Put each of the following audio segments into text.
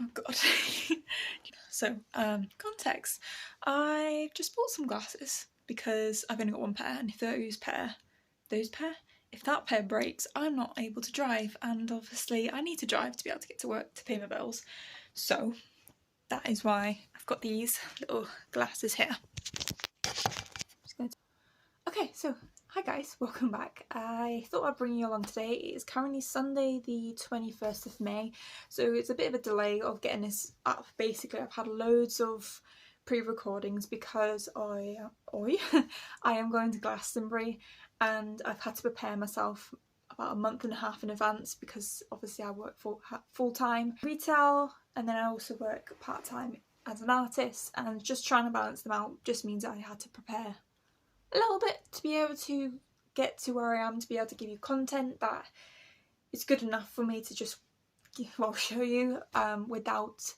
Oh god. So, context. I just bought some glasses because I've only got one pair, and if if that pair breaks, I'm not able to drive, and obviously I need to drive to be able to get to work to pay my bills. So that is why I've got these little glasses here. Okay, so hi guys, welcome back. I thought I'd bring you along today. It is currently Sunday the 21st of May, so it's a bit of a delay of getting this up. Basically, I've had loads of pre-recordings because I am going to Glastonbury, and I've had to prepare myself about a month and a half in advance because obviously I work full-time retail, and then I also work part-time as an artist, and just trying to balance them out just means I had to prepare a little bit to be able to get to where I am, to be able to give you content that is good enough for me to just show you without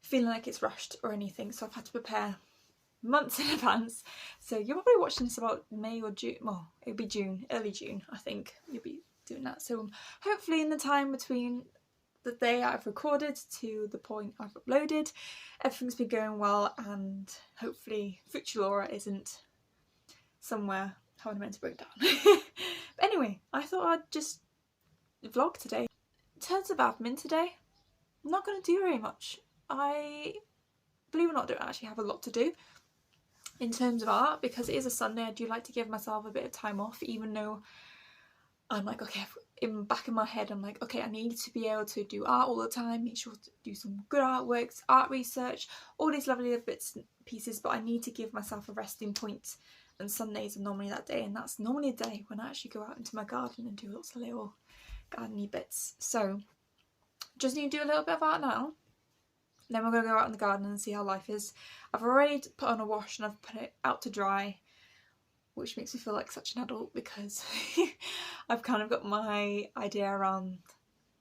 feeling like it's rushed or anything. So I've had to prepare months in advance. So you're probably watching this about May or June. Well, it'll be June, early June, I think you'll be doing that. So hopefully in the time between the day I've recorded to the point I've uploaded, everything's been going well, and hopefully future Laura isn't somewhere how am I meant to break down. But anyway, I thought I'd just vlog today. In terms of admin today, I'm not going to do very much. I, believe it or not, don't actually have a lot to do in terms of art because it is a Sunday. I do like to give myself a bit of time off, even though I'm like, okay, in the back of my head I'm like, okay, I need to be able to do art all the time, make sure to do some good artworks, art research, all these lovely bits and pieces, but I need to give myself a resting point. And Sundays are normally that day, and that's normally a day when I actually go out into my garden and do lots of little garden-y bits. So just need to do a little bit of art now, then we're going to go out in the garden and see how life is. I've already put on a wash and I've put it out to dry, which makes me feel like such an adult because I've kind of got my idea around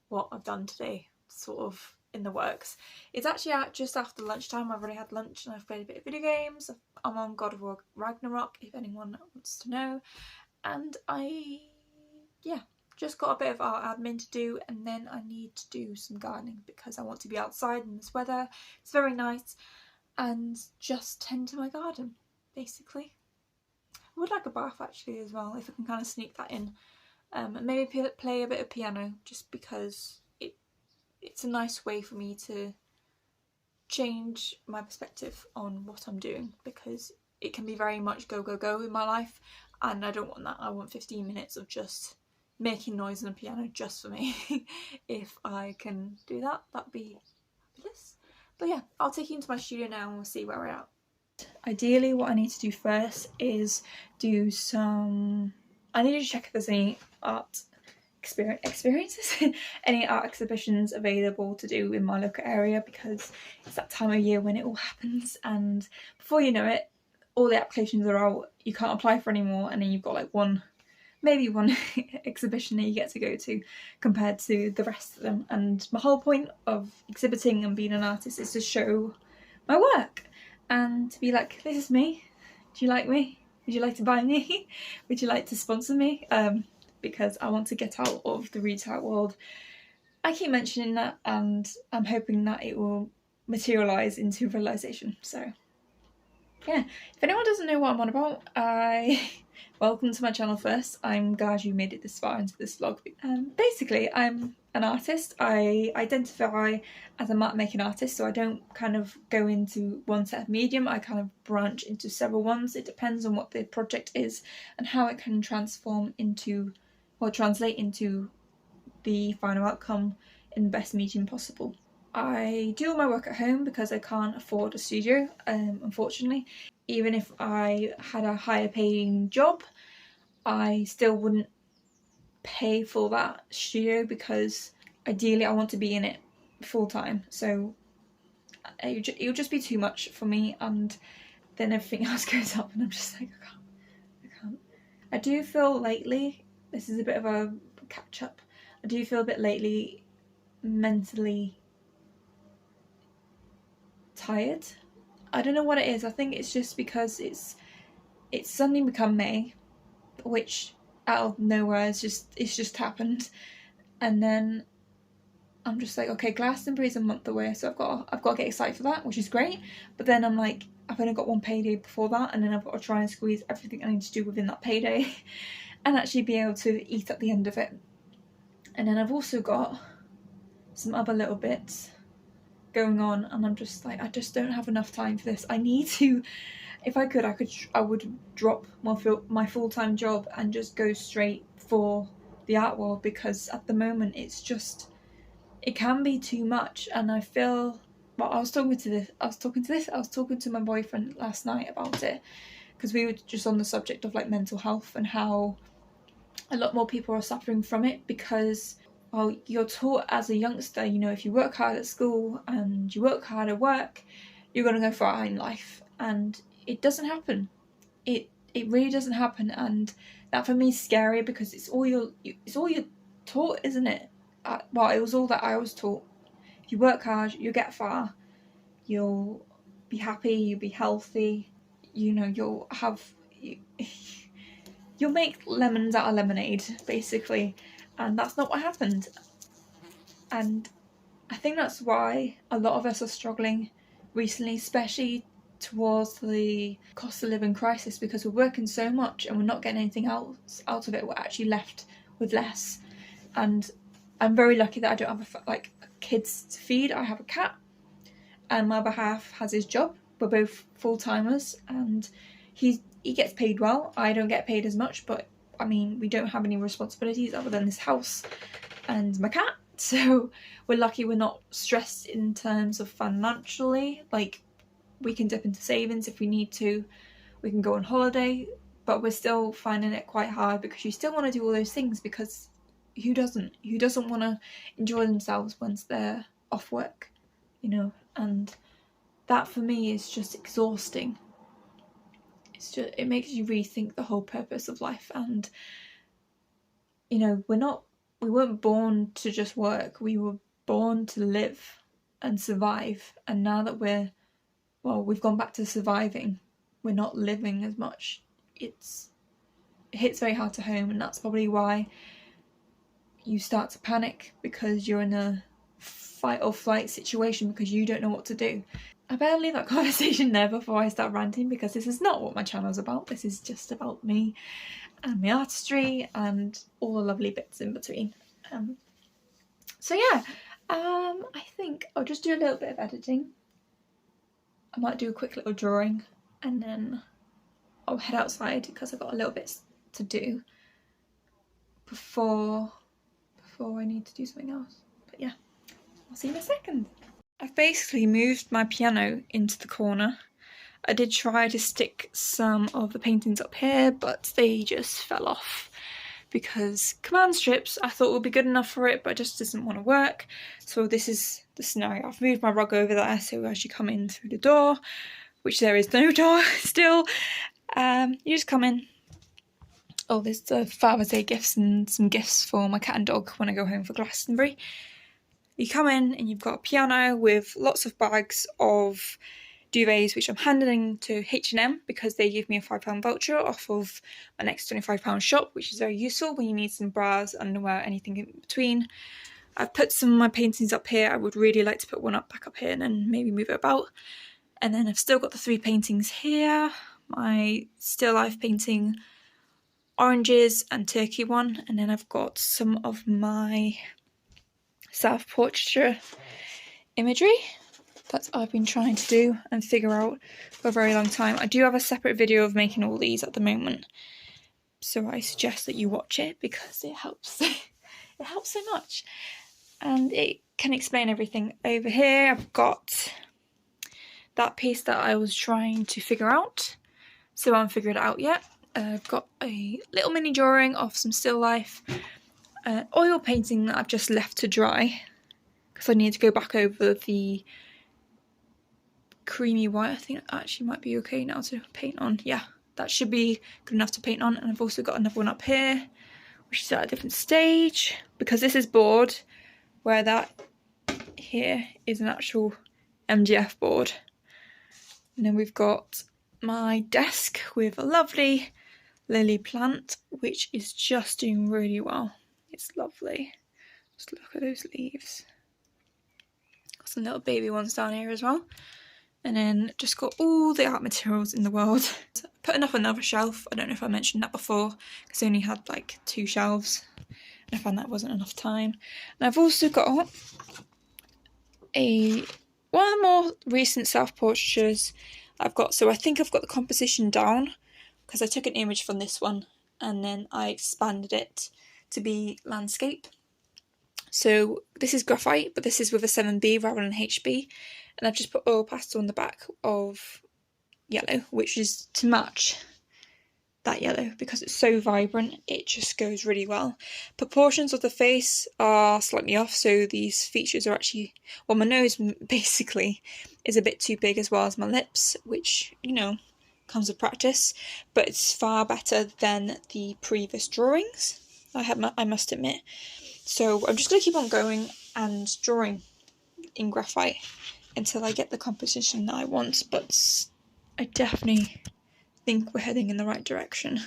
what I've done today sort of in the works. It's actually out just after lunchtime. I've already had lunch and I've played a bit of video games. I'm on God of War Ragnarok if anyone wants to know, and I just got a bit of art admin to do, and then I need to do some gardening because I want to be outside in this weather. It's very nice, and just tend to my garden basically. I would like a bath actually as well, if I can kind of sneak that in, and maybe play a bit of piano just because it's a nice way for me to change my perspective on what I'm doing, because it can be very much go go go in my life, and I don't want that. I want 15 minutes of just making noise on a piano just for me. If I can do that, that'd be fabulous. But yeah, I'll take you into my studio now and we'll see where we're at. Ideally what I need to do first is do some, I need to check if there's any art experiences any art exhibitions available to do in my local area, because it's that time of year when it all happens, and before you know it all the applications are out, you can't apply for any more, and then you've got like maybe one exhibition that you get to go to compared to the rest of them. And my whole point of exhibiting and being an artist is to show my work and to be like, this is me, do you like me, would you like to buy me, would you like to sponsor me, because I want to get out of the retail world. I keep mentioning that, and I'm hoping that it will materialise into realisation. So yeah, if anyone doesn't know what I'm on about, welcome to my channel first. I'm glad you made it this far into this vlog. Basically, I'm an artist. I identify as a map making artist, so I don't kind of go into one set of medium. I kind of branch into several ones. It depends on what the project is and how it can transform into or translate into the final outcome in the best medium possible. I do all my work at home because I can't afford a studio, unfortunately. Even if I had a higher paying job, I still wouldn't pay for that studio because ideally I want to be in it full time. So it'll just be too much for me, and then everything else goes up and I'm just like, I can't. I do feel lately, this is a bit of a catch up, I do feel a bit lately mentally tired. I don't know what it is. I think it's just because it's suddenly become May, which out of nowhere it's just happened, and then I'm just like, okay, Glastonbury's a month away, so I've got to get excited for that, which is great. But then I'm like, I've only got one payday before that, and then I've got to try and squeeze everything I need to do within that payday and actually be able to eat at the end of it. And then I've also got some other little bits going on, and I'm just like, I just don't have enough time for this. I need to, if I could, I would drop my full-time job and just go straight for the art world, because at the moment it's just, it can be too much. And I feel, well, I was talking to my boyfriend last night about it, because we were just on the subject of like mental health and how a lot more people are suffering from it, because, well, you're taught as a youngster, you know, if you work hard at school and you work hard at work, you're going to go far in life. And it doesn't happen. It really doesn't happen. And that for me is scary, because it's all you're taught, isn't it? Well, it was all that I was taught. If you work hard, you'll get far. You'll be happy, you'll be healthy, you know, you'll make lemons out of lemonade, basically. And that's not what happened. And I think that's why a lot of us are struggling recently, especially towards the cost of living crisis, because we're working so much and we're not getting anything else out of it. We're actually left with less. And I'm very lucky that I don't have kids to feed. I have a cat, and my other half has his job. We're both full-timers, and he gets paid well. I don't get paid as much, but I mean, we don't have any responsibilities other than this house and my cat. So we're lucky we're not stressed in terms of financially. Like, we can dip into savings if we need to. We can go on holiday, but we're still finding it quite hard, because you still want to do all those things, because who doesn't want to enjoy themselves once they're off work, you know? And that for me is just exhausting. It makes you rethink the whole purpose of life. And, you know, we weren't born to just work. We were born to live and survive. And now that we've gone back to surviving, we're not living as much. It hits very hard to home, and that's probably why you start to panic, because you're in a fight or flight situation, because you don't know what to do. I better leave that conversation there before I start ranting, because this is not what my channel's about. This is just about me and my artistry and all the lovely bits in between. So yeah, I think I'll just do a little bit of editing. I might do a quick little drawing, and then I'll head outside, because I've got a little bit to do before I need to do something else. But yeah, I'll see you in a second. I've basically moved my piano into the corner. I did try to stick some of the paintings up here, but they just fell off, because command strips I thought would be good enough for it, but it just doesn't want to work. So this is the scenario. I've moved my rug over there, so as you come in through the door, which there is no door still, you just come in. Oh, there's the Father's Day gifts and some gifts for my cat and dog when I go home for Glastonbury. You come in and you've got a piano with lots of bags of duvets, which I'm handing to H&M, because they give me a £5 voucher off of my next £25 shop, which is very useful when you need some bras, underwear, anything in between. I've put some of my paintings up here. I would really like to put one back up here and then maybe move it about. And then I've still got the 3 paintings here. My still life painting, oranges and turkey one. And then I've got some of my self-portraiture imagery that I've been trying to do and figure out for a very long time. I do have a separate video of making all these at the moment, so I suggest that you watch it, because it helps. It helps so much, and it can explain everything. Over here I've got that piece that I was trying to figure out, so I haven't figured it out yet. I've got a little mini drawing of some still life, oil painting that I've just left to dry, because I need to go back over the creamy white. I think it actually might be okay now to paint on. Yeah, that should be good enough to paint on. And I've also got another one up here, which is at a different stage, because this is board, where that here is an actual MDF board. And then we've got my desk with a lovely lily plant, which is just doing really well. It's lovely. Just look at those leaves. some little baby ones down here as well. And then just got all the art materials in the world. Put enough on another shelf. I don't know if I mentioned that before, because I only had like 2 shelves. And I found that wasn't enough time. And I've also got one of the more recent self-portraitures I've got. So I think I've got the composition down, because I took an image from this one and then I expanded it to be landscape. So this is graphite, but this is with a 7B rather than HB. And I've just put oil pastel on the back of yellow, which is to match that yellow, because it's so vibrant, it just goes really well. Proportions of the face are slightly off, so these features are actually, well, my nose basically is a bit too big, as well as my lips, which, you know, comes with practice, but it's far better than the previous drawings, I must admit. So I'm just going to keep on going and drawing in graphite until I get the composition that I want, but I definitely think we're heading in the right direction.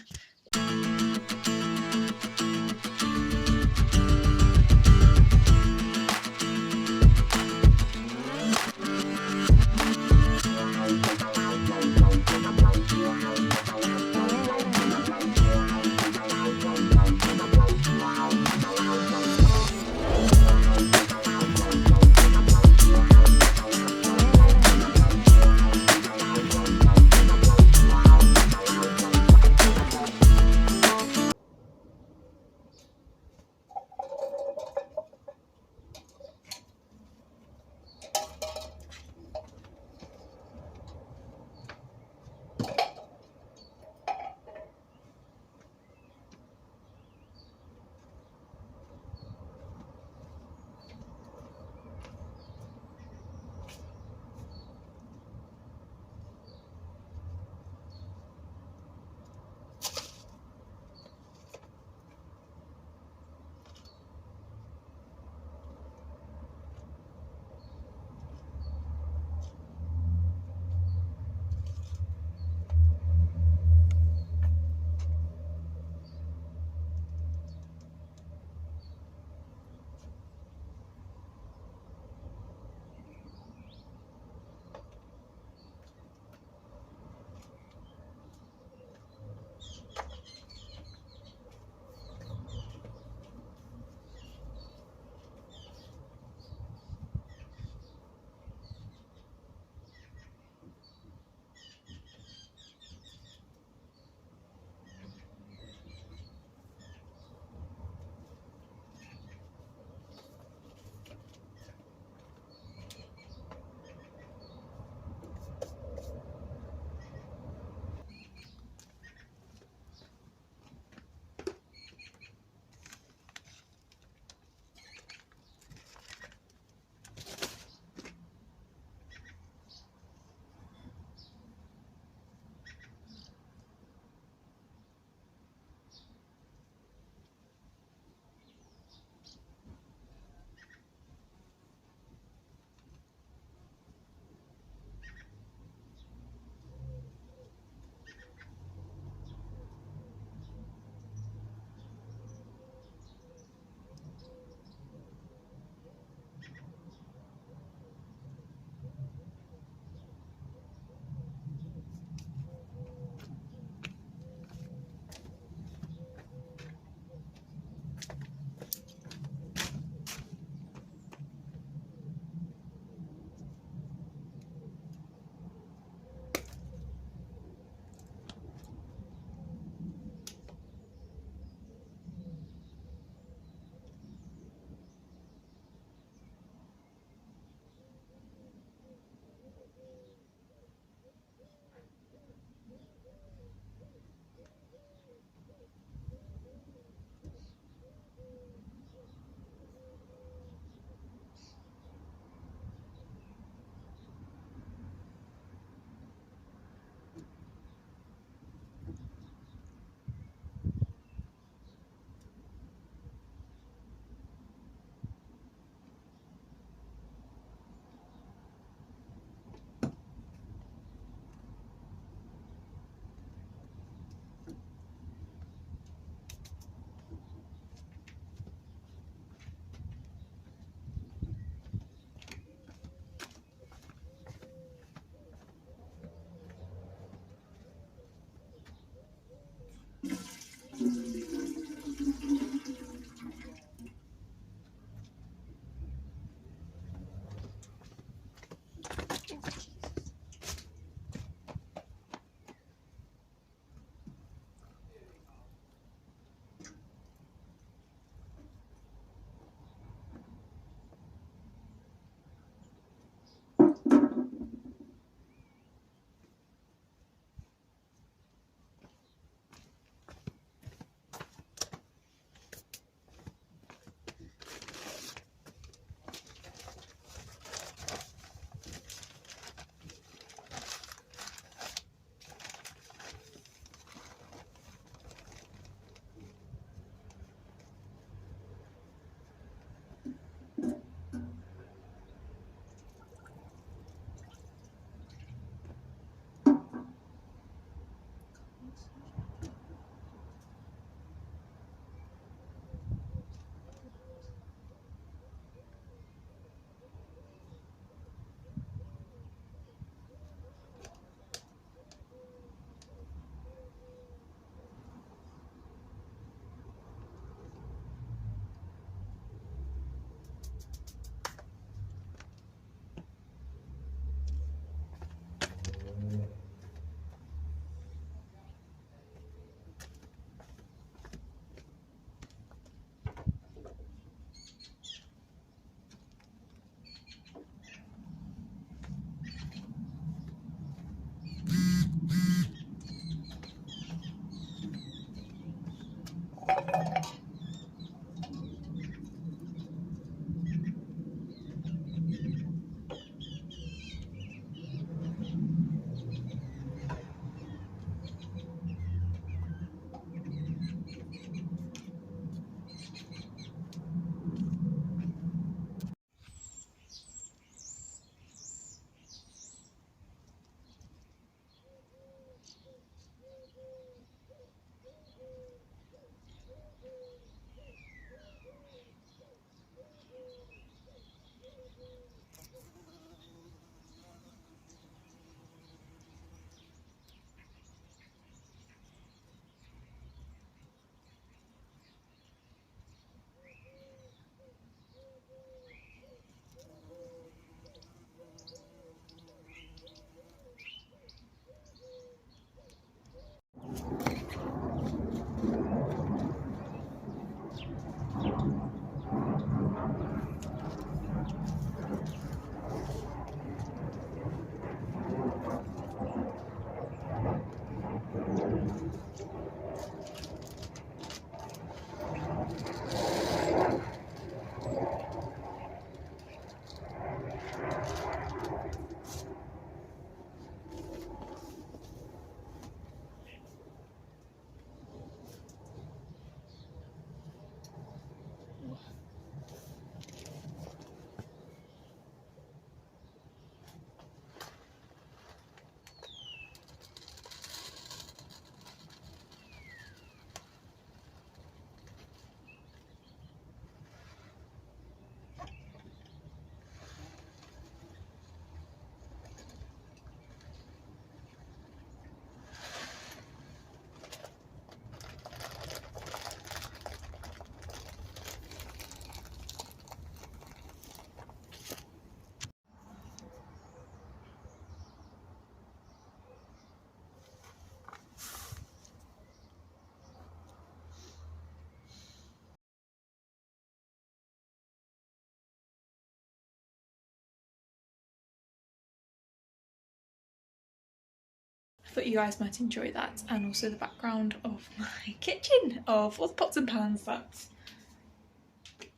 I thought you guys might enjoy that, and also the background of my kitchen of all the pots and pans. That's,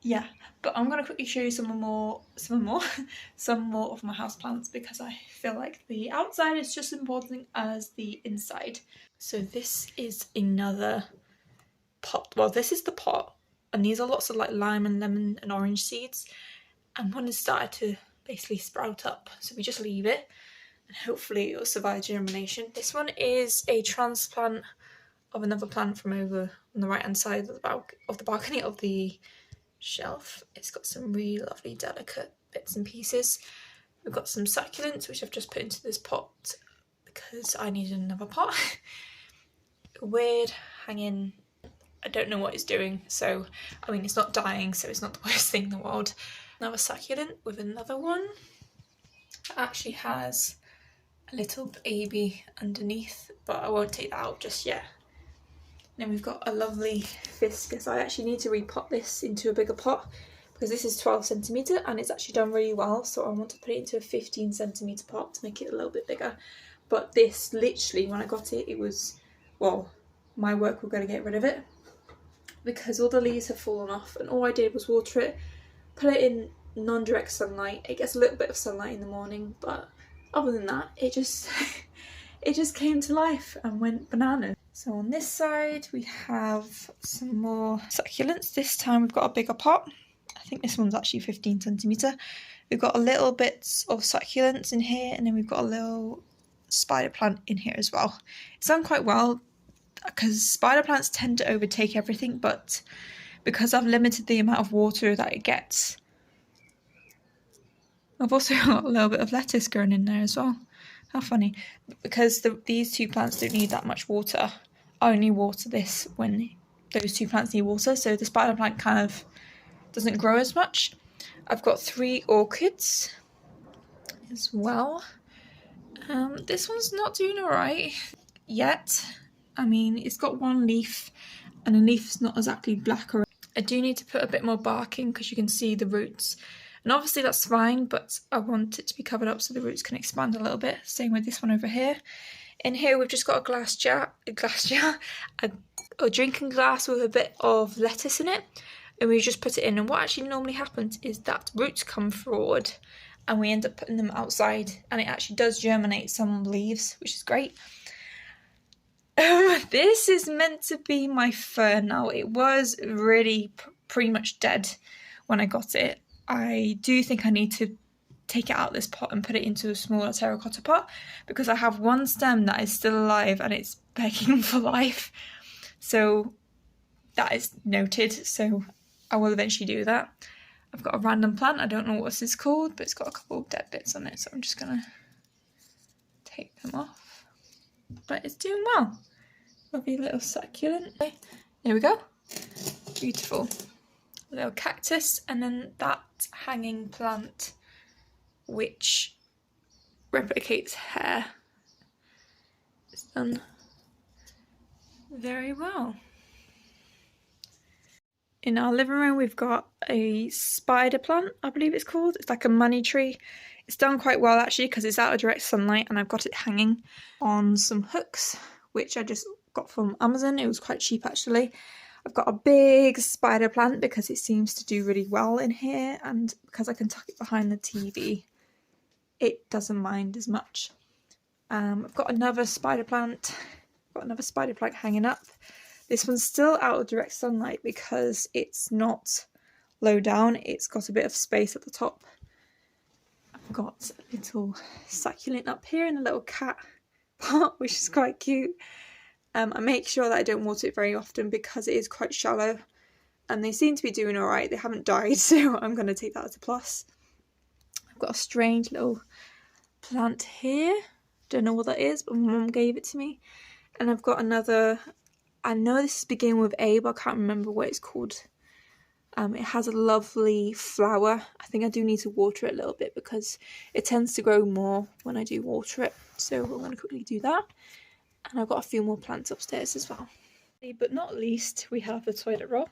yeah. But I'm gonna quickly show you some more of my houseplants, because I feel like the outside is just as important as the inside. So this is another pot. Well, this is the pot, and these are lots of like lime and lemon and orange seeds, and one has started to basically sprout up, so we just leave it and hopefully it will survive germination. This one is a transplant of another plant from over on the right hand side of the balcony of the shelf. It's got some really lovely delicate bits and pieces. We've got some succulents which I've just put into this pot because I needed another pot. Weird hanging, I don't know what it's doing, so I mean it's not dying, so it's not the worst thing in the world. Another succulent with another one that actually has a little baby underneath, but I won't take that out just yet. Then we've got a lovely fiscus. I actually need to repot this into a bigger pot because this is 12cm and it's actually done really well, so I want to put it into a 15cm pot to make it a little bit bigger. But this, literally, when I got it, it was, well, my work were going to get rid of it because all the leaves have fallen off, and all I did was water it, put it in non-direct sunlight. It gets a little bit of sunlight in the morning, but other than that, it just it just came to life and went bananas. So on this side we have some more succulents. This time we've got a bigger pot. I think this one's actually 15cm. We've got a little bits of succulents in here, and then we've got a little spider plant in here as well. It's done quite well because spider plants tend to overtake everything, but because I've limited the amount of water that it gets, I've also got a little bit of lettuce growing in there as well. How funny. Because these two plants don't need that much water. I only water this when those two plants need water, so the spider plant kind of doesn't grow as much. I've got 3 orchids as well. This one's not doing alright yet. I mean, it's got one leaf, and the leaf's not exactly black. Or I do need to put a bit more bark in because you can see the roots. And obviously that's fine, but I want it to be covered up so the roots can expand a little bit. Same with this one over here. In here we've just got a a drinking glass with a bit of lettuce in it, and we just put it in. And what actually normally happens is that roots come forward and we end up putting them outside, and it actually does germinate some leaves, which is great. This is meant to be my fern now. It was really pretty much dead when I got it. I do think I need to take it out of this pot and put it into a smaller terracotta pot, because I have one stem that is still alive and it's begging for life. So that is noted, so I will eventually do that. I've got a random plant, I don't know what this is called, but it's got a couple of dead bits on it, so I'm just gonna take them off. But it's doing well. Lovely little succulent. There we go. Beautiful. A little cactus, and then that hanging plant which replicates hair. It's done very well. In our living room we've got a spider plant, I believe it's called. It's like a money tree. It's done quite well actually because it's out of direct sunlight, and I've got it hanging on some hooks which I just got from Amazon. It was quite cheap actually. I've got a big spider plant because it seems to do really well in here, and because I can tuck it behind the TV it doesn't mind as much. I've got another spider plant. Hanging up. This one's still out of direct sunlight because it's not low down, it's got a bit of space at the top. I've got a little succulent up here and a little cat pot, which is quite cute. I make sure that I don't water it very often because it is quite shallow, and they seem to be doing alright. They haven't died, so I'm going to take that as a plus. I've got a strange little plant here. Don't know what that is, but my mum gave it to me. And I've got another, I know this is beginning with A, but I can't remember what it's called. It has a lovely flower. I think I do need to water it a little bit because it tends to grow more when I do water it. So I'm going to quickly do that. And I've got a few more plants upstairs as well. But not least, we have the toilet roll.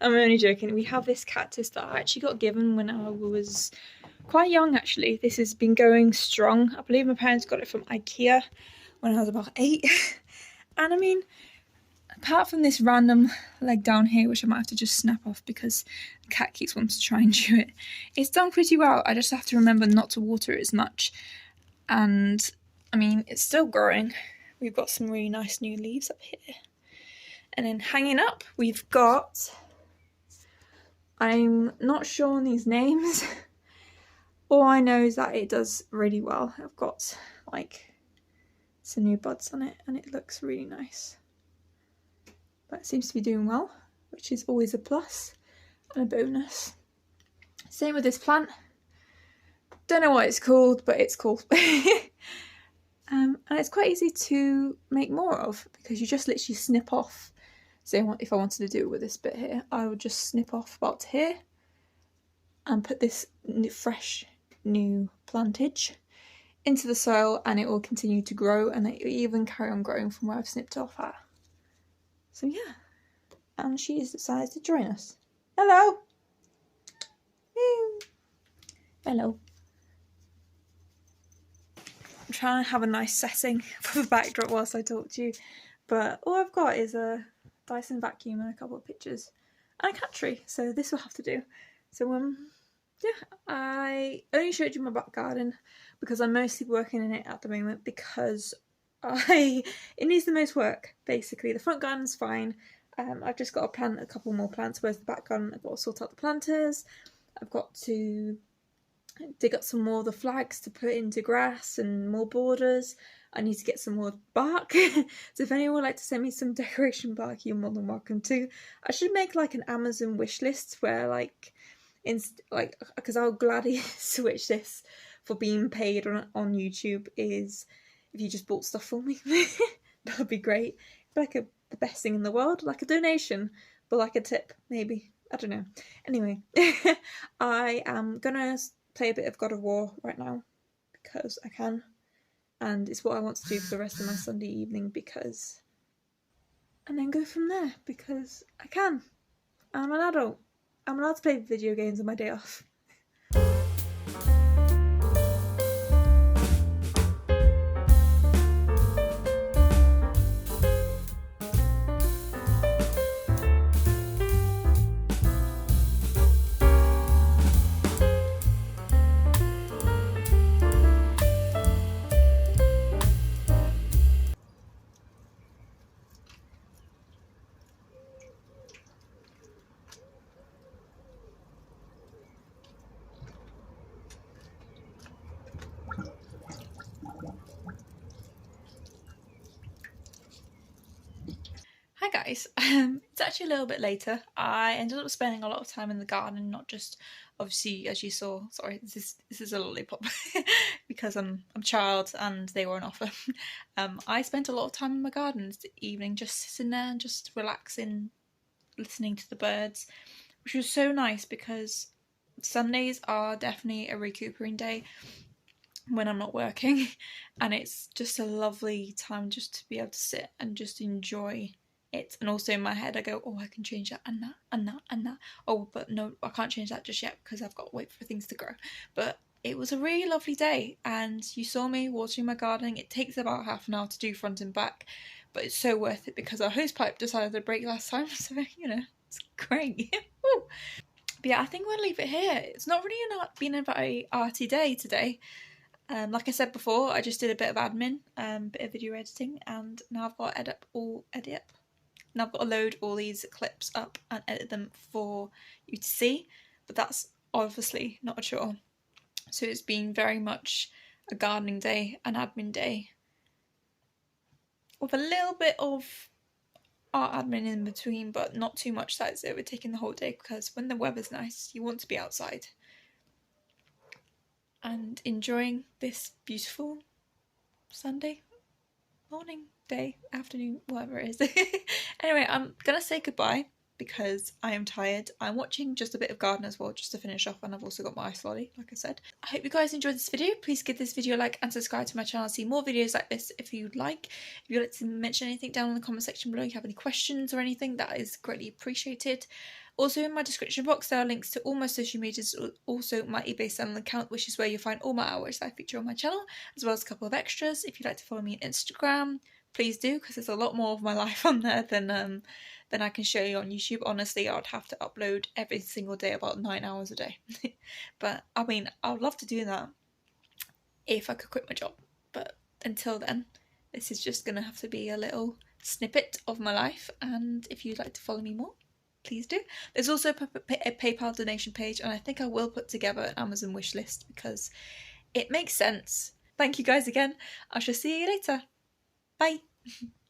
I'm only joking. We have this cactus that I actually got given when I was quite young actually. This has been going strong. I believe my parents got it from IKEA when I was about 8. And I mean, apart from this random leg down here, which I might have to just snap off because the cat keeps wanting to try and chew it, it's done pretty well. I just have to remember not to water it as much. And I mean, it's still growing. We've got some really nice new leaves up here. And then hanging up, we've got, I'm not sure on these names. All I know is that it does really well. I've got like some new buds on it and it looks really nice. But it seems to be doing well, which is always a plus and a bonus. Same with this plant. Don't know what it's called, but it's cool. And it's quite easy to make more of because you just literally snip off. So if I wanted to do it with this bit here, I would just snip off about here and put this fresh new plantage into the soil, and it will continue to grow, and it will even carry on growing from where I've snipped off at. So yeah, and she has decided to join us. Hello! Hello. I'm trying to have a nice setting for the backdrop whilst I talk to you, but all I've got is a Dyson vacuum and a couple of pictures and a cat tree, so this will have to do. So yeah, I only showed you my back garden because I'm mostly working in it at the moment because it needs the most work basically. The front garden's fine. I've just got to plant a couple more plants, whereas the back garden I've got to sort out the planters. I've got to dig up some more of the flags to put into grass and more borders. I need to get some more bark. So if anyone would like to send me some decoration bark, you're more than welcome to. I should make like an Amazon wish list where because I'll gladly switch this for being paid on YouTube, is if you just bought stuff for me. That would be great. Like the best thing in the world, like a donation, but like a tip maybe. I don't know. Anyway, I am gonna play a bit of God of War right now because I can, and it's what I want to do for the rest of my Sunday evening and then go from there because I can. I'm an adult. I'm allowed to play video games on my day off. guys, it's actually a little bit later. I ended up spending a lot of time in the garden, not just obviously as you saw. Sorry, this is a lollipop because I'm a child and they were on offer. I spent a lot of time in my garden this evening, just sitting there and just relaxing, listening to the birds, which was so nice because Sundays are definitely a recuperating day when I'm not working, and it's just a lovely time just to be able to sit and just enjoy it. And also in my head I go, oh, I can change that and that and that and that. Oh, but no, I can't change that just yet because I've got to wait for things to grow. But it was a really lovely day, and you saw me watering my gardening. It takes about half an hour to do front and back, but it's so worth it because our hose pipe decided to break last time, so you know, it's great. But yeah, I think we'll leave it here. It's not really been a very arty day today. Like I said before, I just did a bit of admin, bit of video editing, and now I've got to Now I've got to load all these clips up and edit them for you to see, but that's obviously not a chore. So it's been very much a gardening day, an admin day, with a little bit of art admin in between, but not too much that it's overtaking the whole day, because when the weather's nice, you want to be outside and enjoying this beautiful Sunday morning, day, afternoon, whatever it is. Anyway, I'm gonna say goodbye because I am tired. I'm watching just a bit of garden as well, just to finish off, and I've also got my ice lolly, like I said. I hope you guys enjoyed this video. Please give this video a like and subscribe to my channel to see more videos like this if you'd like. If you'd like to mention anything down in the comment section below, if you have any questions or anything, that is greatly appreciated. Also in my description box there are links to all my social medias, also my eBay selling account, which is where you'll find all my artworks that I feature on my channel, as well as a couple of extras. If you'd like to follow me on Instagram, please do, because there's a lot more of my life on there than I can show you on YouTube. Honestly, I'd have to upload every single day about 9 hours a day. But I mean, I'd love to do that if I could quit my job. But until then, this is just going to have to be a little snippet of my life. And if you'd like to follow me more, please do. There's also a PayPal donation page, and I think I will put together an Amazon wish list because it makes sense. Thank you guys again. I shall see you later. Bye.